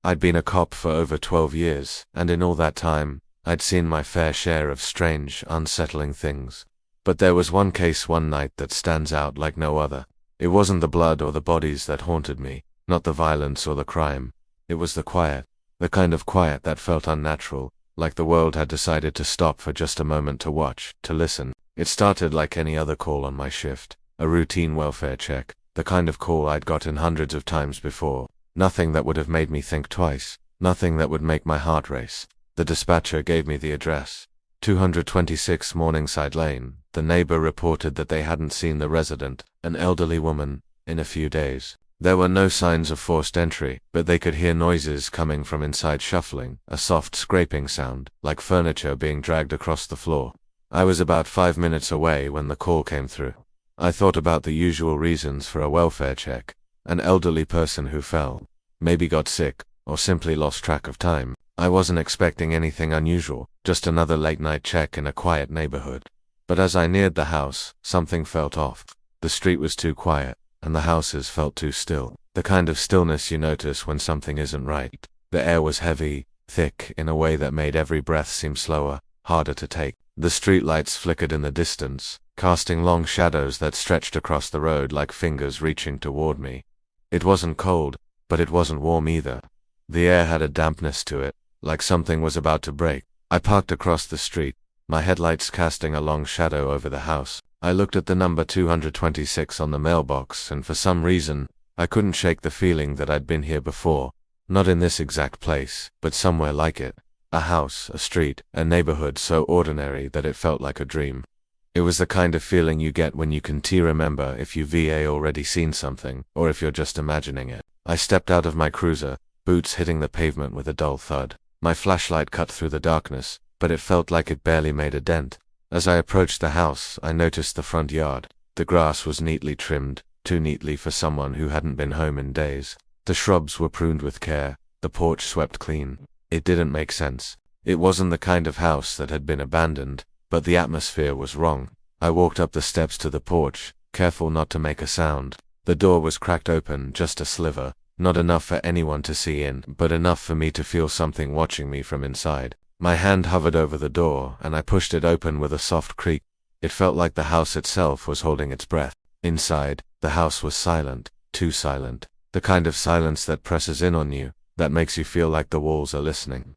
I'd been a cop for over 12 years, and in all that time, I'd seen my fair share of strange, unsettling things. But there was one case one night that stands out like no other. It wasn't the blood or the bodies that haunted me, not the violence or the crime. It was the quiet, the kind of quiet that felt unnatural, like the world had decided to stop for just a moment to watch, to listen. It started like any other call on my shift, a routine welfare check, the kind of call I'd gotten hundreds of times before. Nothing that would have made me think twice, nothing that would make my heart race. The dispatcher gave me the address, 226 Morningside Lane. The neighbor reported that they hadn't seen the resident, an elderly woman, in a few days. There were no signs of forced entry, but they could hear noises coming from inside, shuffling, a soft scraping sound, like furniture being dragged across the floor. I was about 5 minutes away when the call came through. I thought about the usual reasons for a welfare check. An elderly person who fell, maybe got sick, or simply lost track of time. I wasn't expecting anything unusual, just another late-night check in a quiet neighborhood. But as I neared the house, something felt off. The street was too quiet, and the houses felt too still. The kind of stillness you notice when something isn't right. The air was heavy, thick, in a way that made every breath seem slower, harder to take. The streetlights flickered in the distance, casting long shadows that stretched across the road like fingers reaching toward me. It wasn't cold, but it wasn't warm either. The air had a dampness to it, like something was about to break. I parked across the street, my headlights casting a long shadow over the house. I looked at the number 226 on the mailbox, and for some reason, I couldn't shake the feeling that I'd been here before. Not in this exact place, but somewhere like it. A house, a street, a neighborhood so ordinary that it felt like a dream. It was the kind of feeling you get when you can remember if you've already seen something, or if you're just imagining it. I stepped out of my cruiser, boots hitting the pavement with a dull thud. My flashlight cut through the darkness, but it felt like it barely made a dent. As I approached the house, I noticed the front yard. The grass was neatly trimmed, too neatly for someone who hadn't been home in days. The shrubs were pruned with care, the porch swept clean. It didn't make sense. It wasn't the kind of house that had been abandoned, but the atmosphere was wrong. I walked up the steps to the porch, careful not to make a sound. The door was cracked open, just a sliver, not enough for anyone to see in, but enough for me to feel something watching me from inside. My hand hovered over the door, and I pushed it open with a soft creak. It felt like the house itself was holding its breath. Inside, the house was silent, too silent. The kind of silence that presses in on you, that makes you feel like the walls are listening.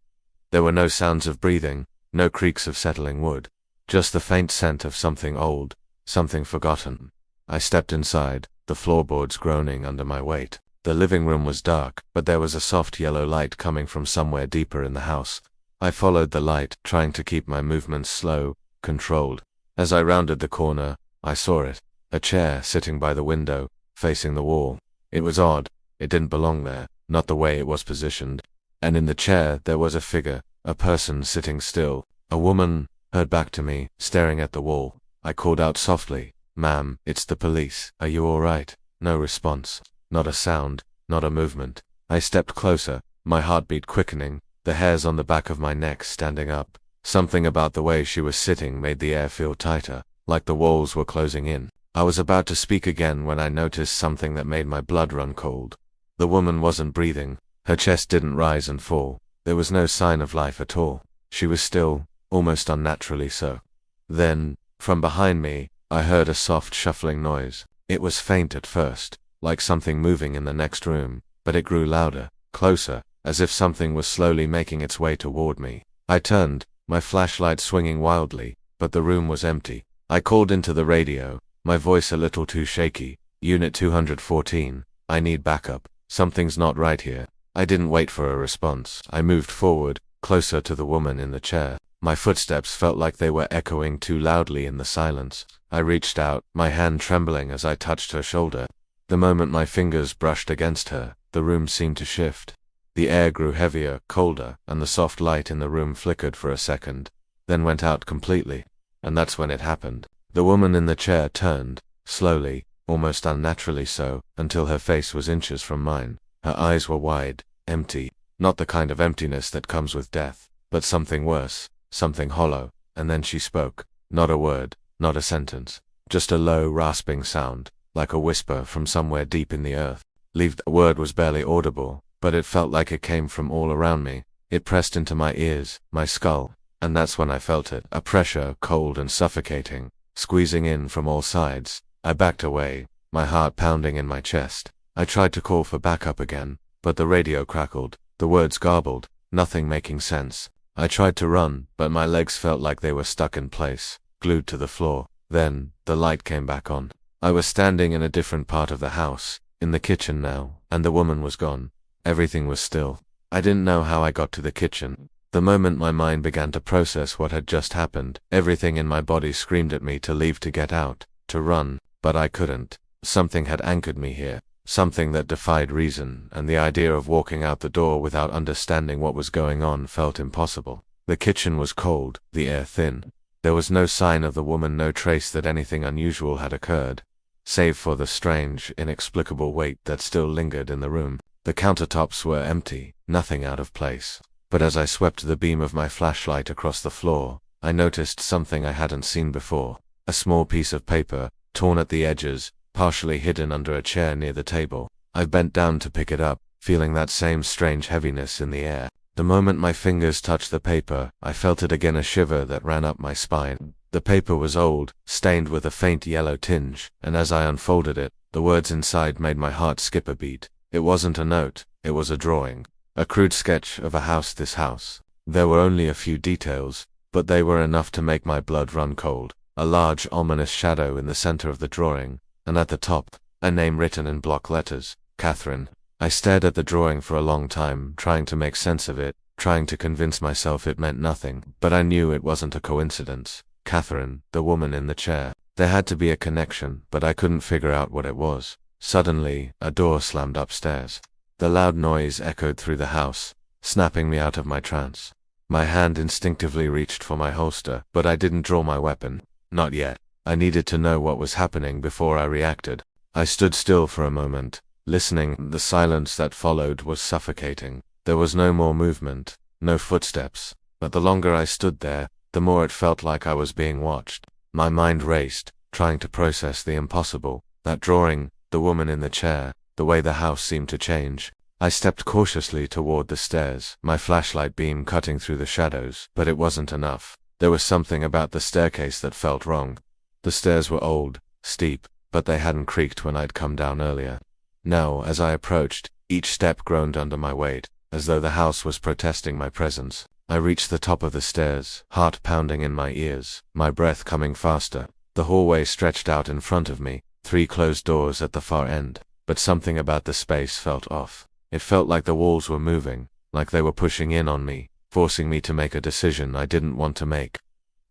There were no sounds of breathing, no creaks of settling wood. Just the faint scent of something old, something forgotten. I stepped inside, the floorboards groaning under my weight. The living room was dark, but there was a soft yellow light coming from somewhere deeper in the house. I followed the light, trying to keep my movements slow, controlled. As I rounded the corner, I saw it. A chair sitting by the window, facing the wall. It was odd. It didn't belong there, not the way it was positioned. And in the chair there was a figure, a person sitting still. A woman, heard back to me, staring at the wall. I called out softly, "Ma'am, it's the police. Are you all right?" No response. Not a sound, not a movement. I stepped closer, my heartbeat quickening, the hairs on the back of my neck standing up. Something about the way she was sitting made the air feel tighter, like the walls were closing in. I was about to speak again when I noticed something that made my blood run cold. The woman wasn't breathing. Her chest didn't rise and fall. There was no sign of life at all. She was still, almost unnaturally so. Then, from behind me, I heard a soft shuffling noise. It was faint at first, like something moving in the next room, but it grew louder, closer, as if something was slowly making its way toward me. I turned, my flashlight swinging wildly, but the room was empty. I called into the radio, my voice a little too shaky. "Unit 214, I need backup. Something's not right here." I didn't wait for a response. I moved forward, closer to the woman in the chair. My footsteps felt like they were echoing too loudly in the silence. I reached out, my hand trembling as I touched her shoulder. The moment my fingers brushed against her, the room seemed to shift. The air grew heavier, colder, and the soft light in the room flickered for a second, then went out completely. And that's when it happened. The woman in the chair turned, slowly, almost unnaturally so, until her face was inches from mine. Her eyes were wide, empty, not the kind of emptiness that comes with death, but something worse, something hollow. And then she spoke. Not a word, not a sentence, just a low, rasping sound, like a whisper from somewhere deep in the earth. The word was barely audible, but it felt like it came from all around me. It pressed into my ears, my skull, and that's when I felt it, a pressure, cold and suffocating, squeezing in from all sides. I backed away, my heart pounding in my chest. I tried to call for backup again, but the radio crackled, the words garbled, nothing making sense. I tried to run, but my legs felt like they were stuck in place, glued to the floor. Then, the light came back on. I was standing in a different part of the house, in the kitchen now, and the woman was gone. Everything was still. I didn't know how I got to the kitchen. The moment my mind began to process what had just happened, everything in my body screamed at me to leave, to get out, to run, but I couldn't. Something had anchored me here, something that defied reason, and the idea of walking out the door without understanding what was going on felt impossible. The kitchen was cold, the air thin. There was no sign of the woman, no trace that anything unusual had occurred, save for the strange, inexplicable weight that still lingered in the room. The countertops were empty, nothing out of place. But as I swept the beam of my flashlight across the floor, I noticed something I hadn't seen before. A small piece of paper, torn at the edges, partially hidden under a chair near the table. I bent down to pick it up, feeling that same strange heaviness in the air. The moment my fingers touched the paper, I felt it again, a shiver that ran up my spine. The paper was old, stained with a faint yellow tinge, and as I unfolded it, the words inside made my heart skip a beat. It wasn't a note, it was a drawing. A crude sketch of a house, this house. There were only a few details, but they were enough to make my blood run cold. A large, ominous shadow in the center of the drawing, and at the top, a name written in block letters, Catherine. I stared at the drawing for a long time, trying to make sense of it, trying to convince myself it meant nothing, but I knew it wasn't a coincidence. Catherine, the woman in the chair. There had to be a connection, but I couldn't figure out what it was. Suddenly, a door slammed upstairs. The loud noise echoed through the house, snapping me out of my trance. My hand instinctively reached for my holster, but I didn't draw my weapon. Not yet. I needed to know what was happening before I reacted. I stood still for a moment, listening. The silence that followed was suffocating. There was no more movement, no footsteps, but the longer I stood there, the more it felt like I was being watched. My mind raced, trying to process the impossible. That drawing, the woman in the chair, the way the house seemed to change. I stepped cautiously toward the stairs, my flashlight beam cutting through the shadows, but it wasn't enough. There was something about the staircase that felt wrong. The stairs were old, steep, but they hadn't creaked when I'd come down earlier. Now, as I approached, each step groaned under my weight, as though the house was protesting my presence. I reached the top of the stairs, heart pounding in my ears, my breath coming faster. The hallway stretched out in front of me, 3 closed doors at the far end, but something about the space felt off. It felt like the walls were moving, like they were pushing in on me, forcing me to make a decision I didn't want to make.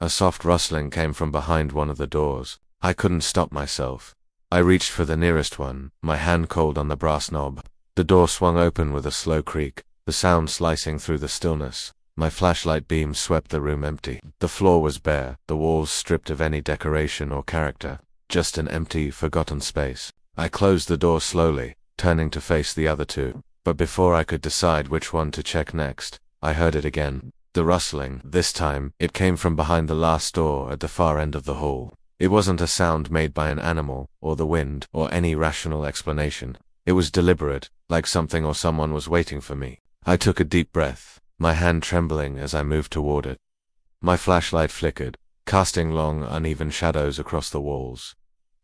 A soft rustling came from behind one of the doors. I couldn't stop myself. I reached for the nearest one, my hand cold on the brass knob. The door swung open with a slow creak, the sound slicing through the stillness. My flashlight beam swept the room empty. The floor was bare, the walls stripped of any decoration or character. Just an empty, forgotten space. I closed the door slowly, turning to face the other 2. But before I could decide which one to check next, I heard it again. The rustling. This time, it came from behind the last door at the far end of the hall. It wasn't a sound made by an animal, or the wind, or any rational explanation. It was deliberate, like something or someone was waiting for me. I took a deep breath, my hand trembling as I moved toward it. My flashlight flickered, casting long, uneven shadows across the walls.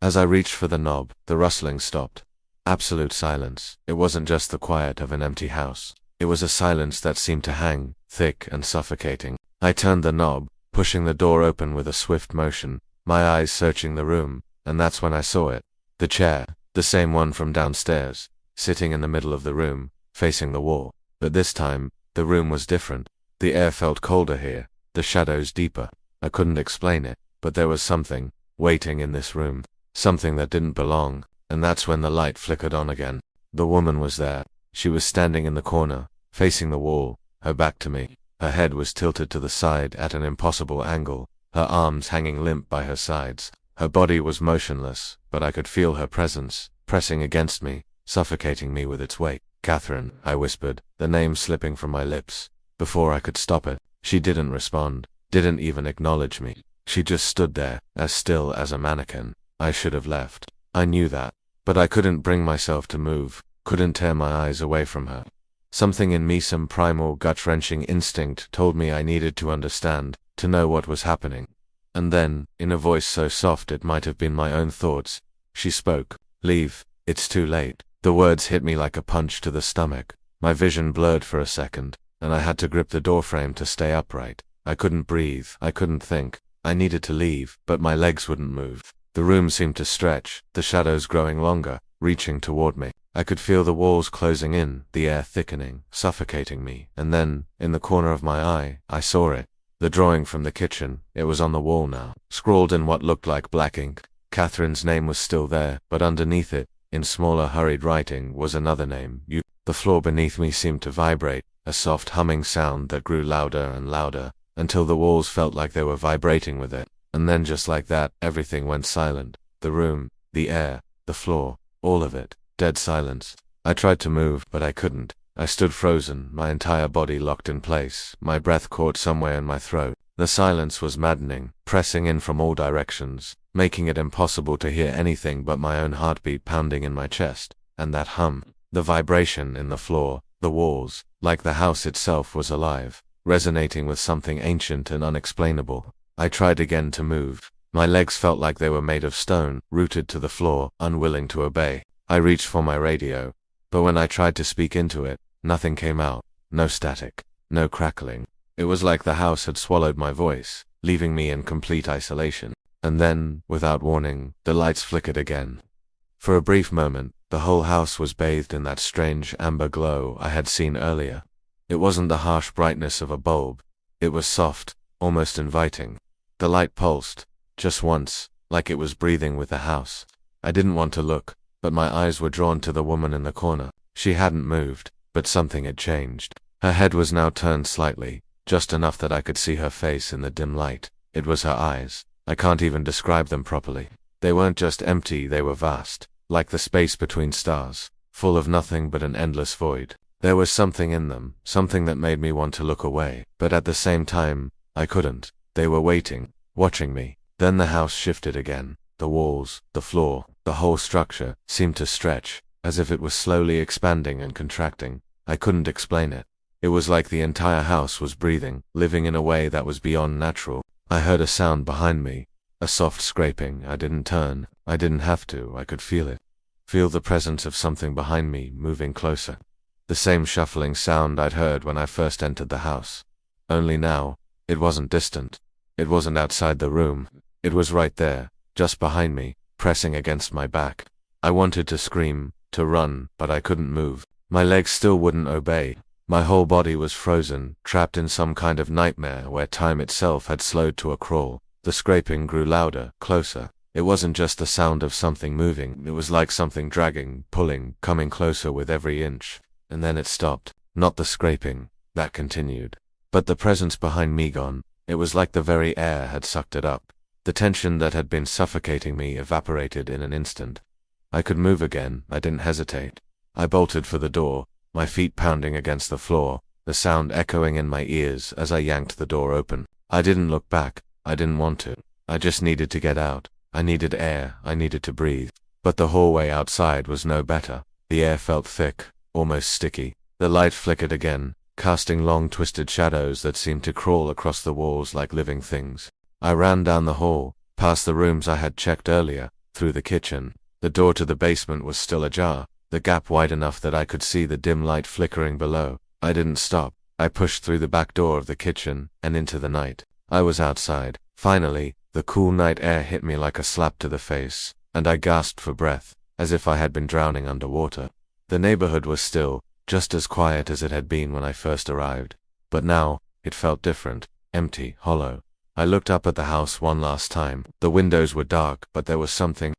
As I reached for the knob, the rustling stopped. Absolute silence. It wasn't just the quiet of an empty house. It was a silence that seemed to hang, thick and suffocating. I turned the knob, pushing the door open with a swift motion, my eyes searching the room, and that's when I saw it. The chair, the same one from downstairs, sitting in the middle of the room, facing the wall. But this time, the room was different. The air felt colder here, the shadows deeper. I couldn't explain it, but there was something waiting in this room, something that didn't belong, and that's when the light flickered on again. The woman was there. She was standing in the corner, facing the wall, her back to me. Her head was tilted to the side at an impossible angle, her arms hanging limp by her sides. Her body was motionless, but I could feel her presence, pressing against me, suffocating me with its weight. "Catherine," I whispered, the name slipping from my lips. Before I could stop it, she didn't respond, didn't even acknowledge me. She just stood there, as still as a mannequin. I should have left. I knew that, but I couldn't bring myself to move, couldn't tear my eyes away from her. Something in me, some primal, gut-wrenching instinct, told me I needed to understand, to know what was happening. And then, in a voice so soft it might have been my own thoughts, she spoke. "Leave, it's too late." The words hit me like a punch to the stomach. My vision blurred for a second, and I had to grip the doorframe to stay upright. I couldn't breathe, I couldn't think. I needed to leave, but my legs wouldn't move. The room seemed to stretch, the shadows growing longer, reaching toward me. I could feel the walls closing in, the air thickening, suffocating me, and then, in the corner of my eye, I saw it. The drawing from the kitchen. It was on the wall now, scrawled in what looked like black ink. Catherine's name was still there, but underneath it, in smaller hurried writing, was another name. The floor beneath me seemed to vibrate, a soft humming sound that grew louder and louder, until the walls felt like they were vibrating with it. And then just like that, everything went silent. The room, the air, the floor, all of it. Dead silence. I tried to move, but I couldn't. I stood frozen, my entire body locked in place, my breath caught somewhere in my throat. The silence was maddening, pressing in from all directions, making it impossible to hear anything but my own heartbeat pounding in my chest. And that hum, the vibration in the floor, the walls, like the house itself was alive, resonating with something ancient and unexplainable. I tried again to move. My legs felt like they were made of stone, rooted to the floor, unwilling to obey. I reached for my radio, but when I tried to speak into it, nothing came out. No static, no crackling. It was like the house had swallowed my voice, leaving me in complete isolation. And then, without warning, the lights flickered again. For a brief moment, the whole house was bathed in that strange amber glow I had seen earlier. It wasn't the harsh brightness of a bulb. It was soft, almost inviting. The light pulsed, just once, like it was breathing with the house. I didn't want to look, but my eyes were drawn to the woman in the corner. She hadn't moved, but something had changed. Her head was now turned slightly, just enough that I could see her face in the dim light. It was her eyes. I can't even describe them properly. They weren't just empty, they were vast, like the space between stars, full of nothing but an endless void. There was something in them, something that made me want to look away, but at the same time, I couldn't. They were waiting, watching me. Then the house shifted again. The walls, the floor, the whole structure seemed to stretch, as if it was slowly expanding and contracting. I couldn't explain it. It was like the entire house was breathing, living in a way that was beyond natural. I heard a sound behind me, a soft scraping. I didn't turn. I didn't have to. I could feel it. Feel the presence of something behind me, moving closer. The same shuffling sound I'd heard when I first entered the house. Only now, it wasn't distant. It wasn't outside the room. It was right there, just behind me, pressing against my back. I wanted to scream, to run, but I couldn't move. My legs still wouldn't obey. My whole body was frozen, trapped in some kind of nightmare where time itself had slowed to a crawl. The scraping grew louder, closer. It wasn't just the sound of something moving. It was like something dragging, pulling, coming closer with every inch. And then it stopped. Not the scraping. That continued. But the presence behind me gone. It was like the very air had sucked it up. The tension that had been suffocating me evaporated in an instant. I could move again. I didn't hesitate. I bolted for the door, my feet pounding against the floor, the sound echoing in my ears as I yanked the door open. I didn't look back. I didn't want to. I just needed to get out. I needed air. I needed to breathe. But the hallway outside was no better. The air felt thick, almost sticky. The light flickered again, casting long twisted shadows that seemed to crawl across the walls like living things. I ran down the hall, past the rooms I had checked earlier, through the kitchen. The door to the basement was still ajar, the gap wide enough that I could see the dim light flickering below. I didn't stop. I pushed through the back door of the kitchen, and into the night. I was outside. Finally, the cool night air hit me like a slap to the face, and I gasped for breath, as if I had been drowning underwater. The neighborhood was still, just as quiet as it had been when I first arrived. But now, it felt different, empty, hollow. I looked up at the house one last time. The windows were dark, but there was something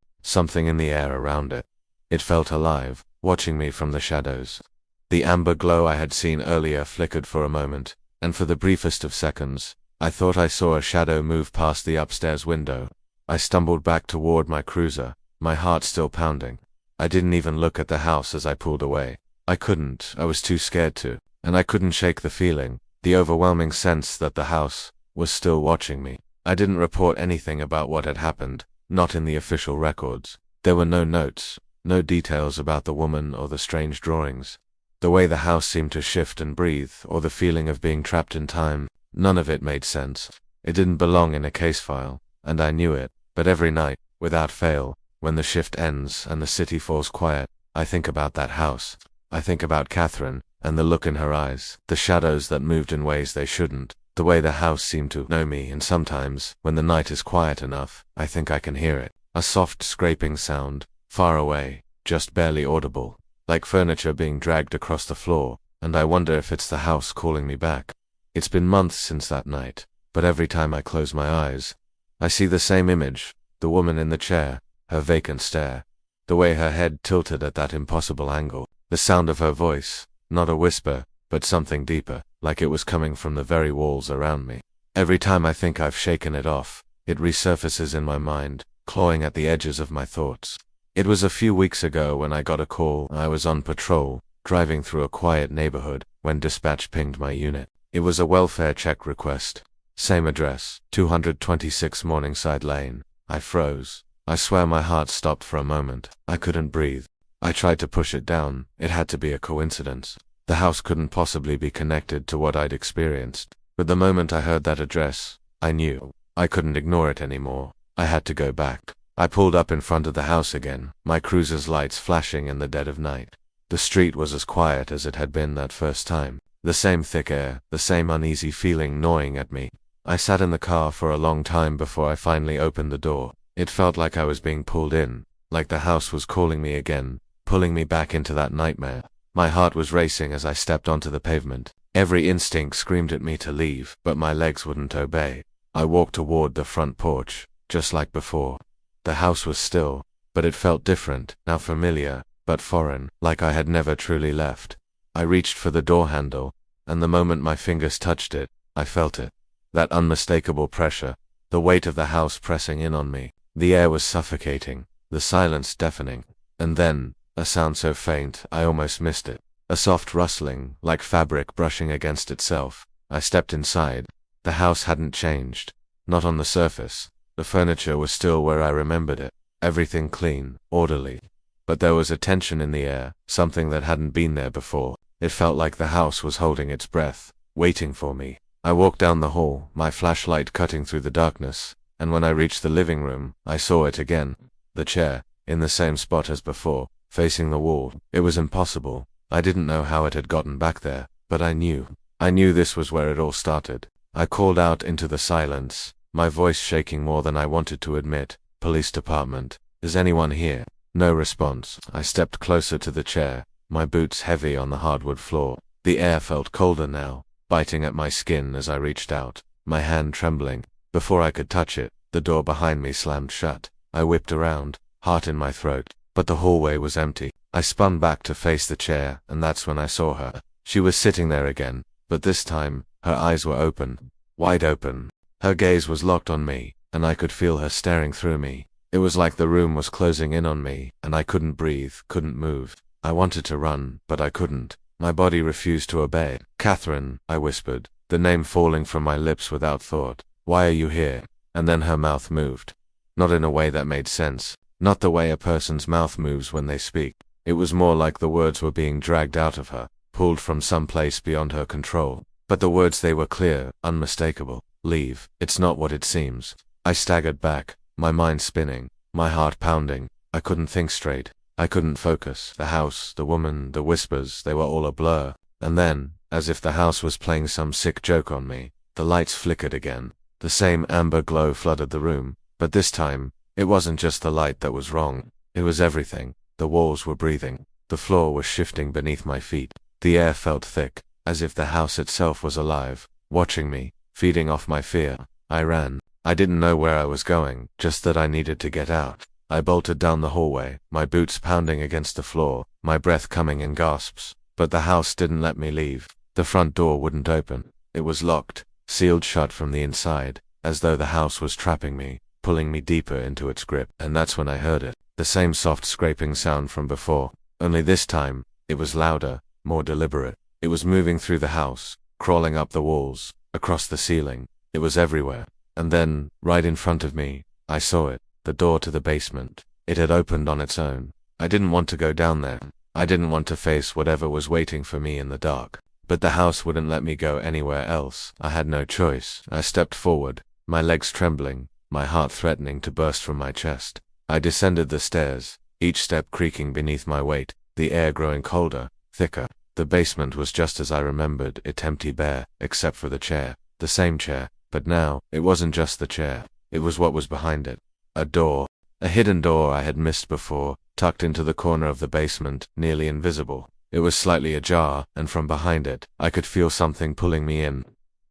in the air around it. It felt alive, watching me from the shadows. The amber glow I had seen earlier flickered for a moment, and for the briefest of seconds, I thought I saw a shadow move past the upstairs window. I stumbled back toward my cruiser, my heart still pounding. I didn't even look at the house as I pulled away. I couldn't. I was too scared to, and I couldn't shake the feeling, the overwhelming sense that the house was still watching me. I didn't report anything about what had happened, not in the official records. There were no notes, no details about the woman or the strange drawings. The way the house seemed to shift and breathe, or the feeling of being trapped in time, none of it made sense. It didn't belong in a case file, and I knew it, but every night, without fail, when the shift ends and the city falls quiet, I think about that house. I think about Catherine, and the look in her eyes, the shadows that moved in ways they shouldn't, the way the house seemed to know me, and sometimes, when the night is quiet enough, I think I can hear it. A soft scraping sound, far away, just barely audible, like furniture being dragged across the floor, and I wonder if it's the house calling me back. It's been months since that night, but every time I close my eyes, I see the same image, the woman in the chair, her vacant stare, the way her head tilted at that impossible angle, the sound of her voice, not a whisper, but something deeper, like it was coming from the very walls around me. Every time I think I've shaken it off, it resurfaces in my mind, clawing at the edges of my thoughts. It was a few weeks ago when I got a call. I was on patrol, driving through a quiet neighborhood, when dispatch pinged my unit. It was a welfare check request. Same address, 226 Morningside Lane. I froze. I swear my heart stopped for a moment. I couldn't breathe. I tried to push it down. It had to be a coincidence. The house couldn't possibly be connected to what I'd experienced. But the moment I heard that address, I knew. I couldn't ignore it anymore. I had to go back. I pulled up in front of the house again, my cruiser's lights flashing in the dead of night. The street was as quiet as it had been that first time. The same thick air, the same uneasy feeling gnawing at me. I sat in the car for a long time before I finally opened the door. It felt like I was being pulled in, like the house was calling me again, pulling me back into that nightmare. My heart was racing as I stepped onto the pavement. Every instinct screamed at me to leave, but my legs wouldn't obey. I walked toward the front porch, just like before. The house was still, but it felt different, now familiar, but foreign, like I had never truly left. I reached for the door handle, and the moment my fingers touched it, I felt it. That unmistakable pressure, the weight of the house pressing in on me. The air was suffocating, the silence deafening. And then, a sound so faint, I almost missed it. A soft rustling, like fabric brushing against itself. I stepped inside. The house hadn't changed. Not on the surface. The furniture was still where I remembered it. Everything clean, orderly. But there was a tension in the air, something that hadn't been there before. It felt like the house was holding its breath, waiting for me. I walked down the hall, my flashlight cutting through the darkness, and when I reached the living room, I saw it again. The chair, in the same spot as before, facing the wall. It was impossible. I didn't know how it had gotten back there, but I knew. I knew this was where it all started. I called out into the silence, my voice shaking more than I wanted to admit. Police department. Is anyone here? No response. I stepped closer to the chair, my boots heavy on the hardwood floor. The air felt colder now, biting at my skin as I reached out, my hand trembling. Before I could touch it, the door behind me slammed shut. I whipped around, heart in my throat, but the hallway was empty. I spun back to face the chair, and that's when I saw her. She was sitting there again, but this time, her eyes were open, wide open. Her gaze was locked on me, and I could feel her staring through me. It was like the room was closing in on me, and I couldn't breathe, couldn't move. I wanted to run, but I couldn't. My body refused to obey. Catherine, I whispered, the name falling from my lips without thought. Why are you here? And then her mouth moved. Not in a way that made sense. Not the way a person's mouth moves when they speak. It was more like the words were being dragged out of her, pulled from some place beyond her control. But the words, they were clear, unmistakable. Leave. It's not what it seems. I staggered back, my mind spinning, my heart pounding. I couldn't think straight. I couldn't focus. The house, the woman, the whispers, they were all a blur. And then, as if the house was playing some sick joke on me, the lights flickered again. The same amber glow flooded the room, but this time, it wasn't just the light that was wrong. It was everything. The walls were breathing. The floor was shifting beneath my feet. The air felt thick, as if the house itself was alive, watching me, feeding off my fear. I ran. I didn't know where I was going, just that I needed to get out. I bolted down the hallway, my boots pounding against the floor, my breath coming in gasps. But the house didn't let me leave. The front door wouldn't open. It was locked, sealed shut from the inside, as though the house was trapping me, pulling me deeper into its grip. And that's when I heard it. The same soft scraping sound from before. Only this time, it was louder, more deliberate. It was moving through the house, crawling up the walls, across the ceiling. It was everywhere. And then, right in front of me, I saw it. The door to the basement. It had opened on its own. I didn't want to go down there. I didn't want to face whatever was waiting for me in the dark. But the house wouldn't let me go anywhere else. I had no choice. I stepped forward, my legs trembling, my heart threatening to burst from my chest. I descended the stairs, each step creaking beneath my weight, the air growing colder, thicker. The basement was just as I remembered it, empty, bare, except for the chair. The same chair, but now, it wasn't just the chair. It was what was behind it. A door. A hidden door I had missed before, tucked into the corner of the basement, nearly invisible. It was slightly ajar, and from behind it, I could feel something pulling me in.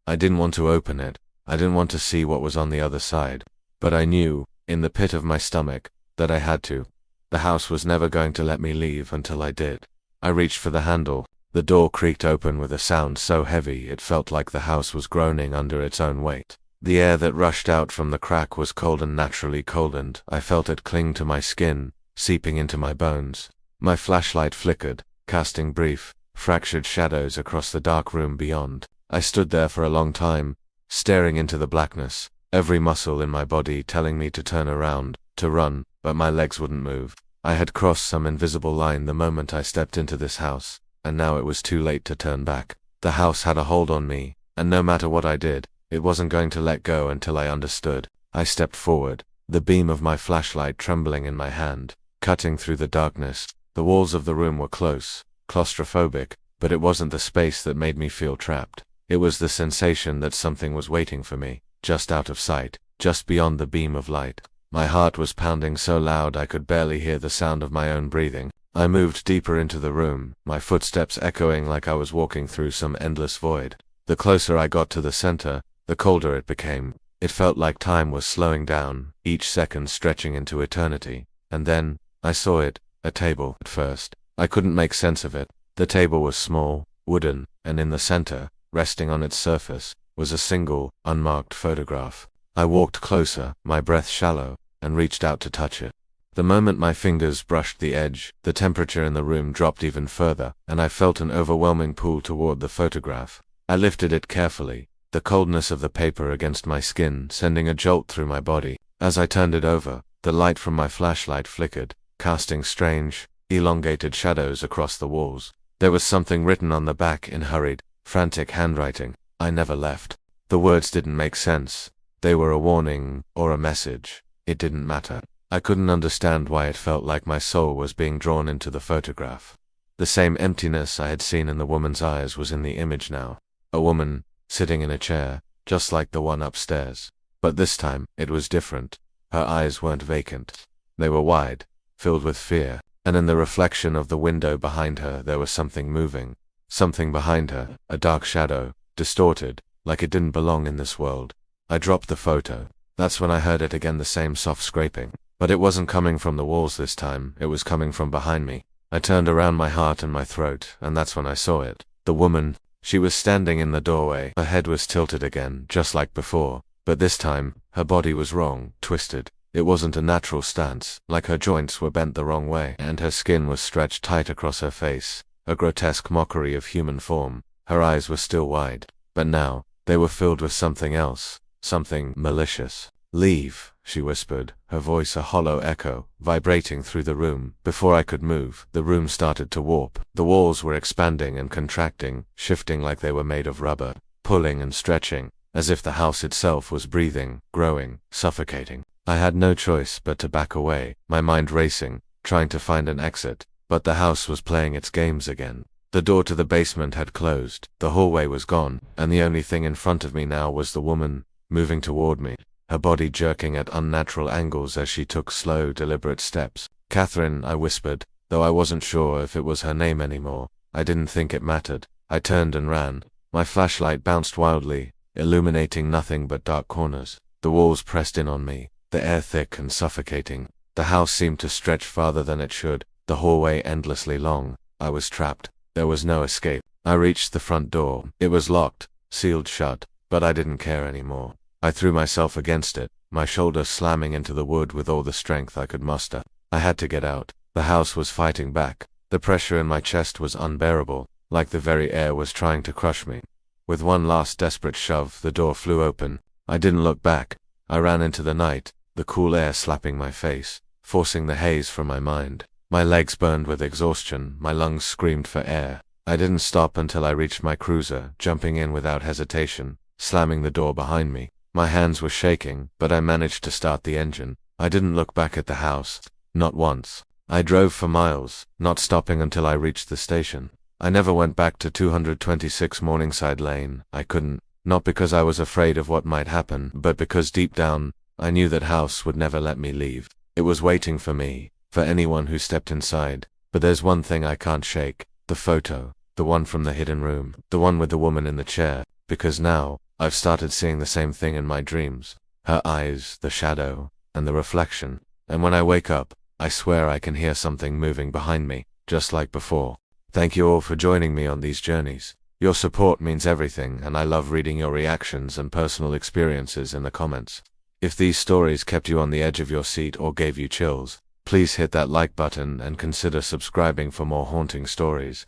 I didn't want to open it. I didn't want to see what was on the other side. But I knew, in the pit of my stomach, that I had to. The house was never going to let me leave until I did. I reached for the handle. The door creaked open with a sound so heavy it felt like the house was groaning under its own weight. The air that rushed out from the crack was cold and naturally cold, and I felt it cling to my skin, seeping into my bones. My flashlight flickered, casting brief, fractured shadows across the dark room beyond. I stood there for a long time, staring into the blackness, every muscle in my body telling me to turn around, to run, but my legs wouldn't move. I had crossed some invisible line the moment I stepped into this house, and now it was too late to turn back. The house had a hold on me, and no matter what I did, it wasn't going to let go until I understood. I stepped forward, the beam of my flashlight trembling in my hand, cutting through the darkness. The walls of the room were close, claustrophobic, but it wasn't the space that made me feel trapped. It was the sensation that something was waiting for me, just out of sight, just beyond the beam of light. My heart was pounding so loud I could barely hear the sound of my own breathing. I moved deeper into the room, my footsteps echoing like I was walking through some endless void. The closer I got to the center, the colder it became. It felt like time was slowing down, each second stretching into eternity. And then, I saw it, a table. At first, I couldn't make sense of it. The table was small, wooden, and in the center, resting on its surface, was a single, unmarked photograph. I walked closer, my breath shallow, and reached out to touch it. The moment my fingers brushed the edge, the temperature in the room dropped even further, and I felt an overwhelming pull toward the photograph. I lifted it carefully, the coldness of the paper against my skin sending a jolt through my body. As I turned it over, the light from my flashlight flickered, casting strange, elongated shadows across the walls. There was something written on the back in hurried, frantic handwriting. I never left. The words didn't make sense. They were a warning, or a message. It didn't matter. I couldn't understand why it felt like my soul was being drawn into the photograph. The same emptiness I had seen in the woman's eyes was in the image now. A woman, sitting in a chair, just like the one upstairs. But this time, it was different. Her eyes weren't vacant. They were wide, filled with fear, and in the reflection of the window behind her there was something moving. Something behind her, a dark shadow, distorted, like it didn't belong in this world. I dropped the photo. That's when I heard it again, the same soft scraping. But it wasn't coming from the walls this time, it was coming from behind me. I turned around my heart and my throat, and that's when I saw it. The woman, she was standing in the doorway. Her head was tilted again, just like before, but this time, her body was wrong, twisted. It wasn't a natural stance, like her joints were bent the wrong way, and her skin was stretched tight across her face, a grotesque mockery of human form. Her eyes were still wide, but now, they were filled with something else, something malicious. "Leave," she whispered, her voice a hollow echo, vibrating through the room. Before I could move, the room started to warp. The walls were expanding and contracting, shifting like they were made of rubber, pulling and stretching, as if the house itself was breathing, growing, suffocating. I had no choice but to back away, my mind racing, trying to find an exit, but the house was playing its games again. The door to the basement had closed, the hallway was gone, and the only thing in front of me now was the woman, moving toward me, her body jerking at unnatural angles as she took slow, deliberate steps. "Catherine," I whispered, though I wasn't sure if it was her name anymore. I didn't think it mattered. I turned and ran. My flashlight bounced wildly, illuminating nothing but dark corners. The walls pressed in on me, the air thick and suffocating. The house seemed to stretch farther than it should, the hallway endlessly long. I was trapped. There was no escape. I reached the front door. It was locked, sealed shut, but I didn't care anymore. I threw myself against it, my shoulder slamming into the wood with all the strength I could muster. I had to get out. The house was fighting back. The pressure in my chest was unbearable, like the very air was trying to crush me. With one last desperate shove, the door flew open. I didn't look back. I ran into the night, the cool air slapping my face, forcing the haze from my mind. My legs burned with exhaustion, my lungs screamed for air. I didn't stop until I reached my cruiser, jumping in without hesitation, slamming the door behind me. My hands were shaking, but I managed to start the engine. I didn't look back at the house, not once. I drove for miles, not stopping until I reached the station. I never went back to 226 Morningside Lane. I couldn't, not because I was afraid of what might happen, but because deep down, I knew that house would never let me leave. It was waiting for me, for anyone who stepped inside. But there's one thing I can't shake, the photo, the one from the hidden room, the one with the woman in the chair, because now, I've started seeing the same thing in my dreams. Her eyes, the shadow, and the reflection. And when I wake up, I swear I can hear something moving behind me, just like before. Thank you all for joining me on these journeys. Your support means everything, and I love reading your reactions and personal experiences in the comments. If these stories kept you on the edge of your seat or gave you chills, please hit that like button and consider subscribing for more haunting stories.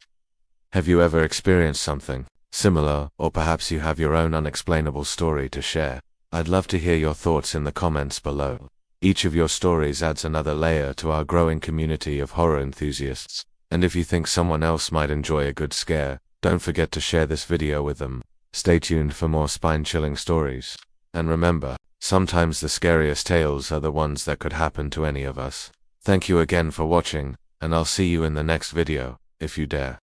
Have you ever experienced something similar, or perhaps you have your own unexplainable story to share? I'd love to hear your thoughts in the comments below. Each of your stories adds another layer to our growing community of horror enthusiasts. And if you think someone else might enjoy a good scare, don't forget to share this video with them. Stay tuned for more spine-chilling stories. And remember, sometimes the scariest tales are the ones that could happen to any of us. Thank you again for watching, and I'll see you in the next video, if you dare.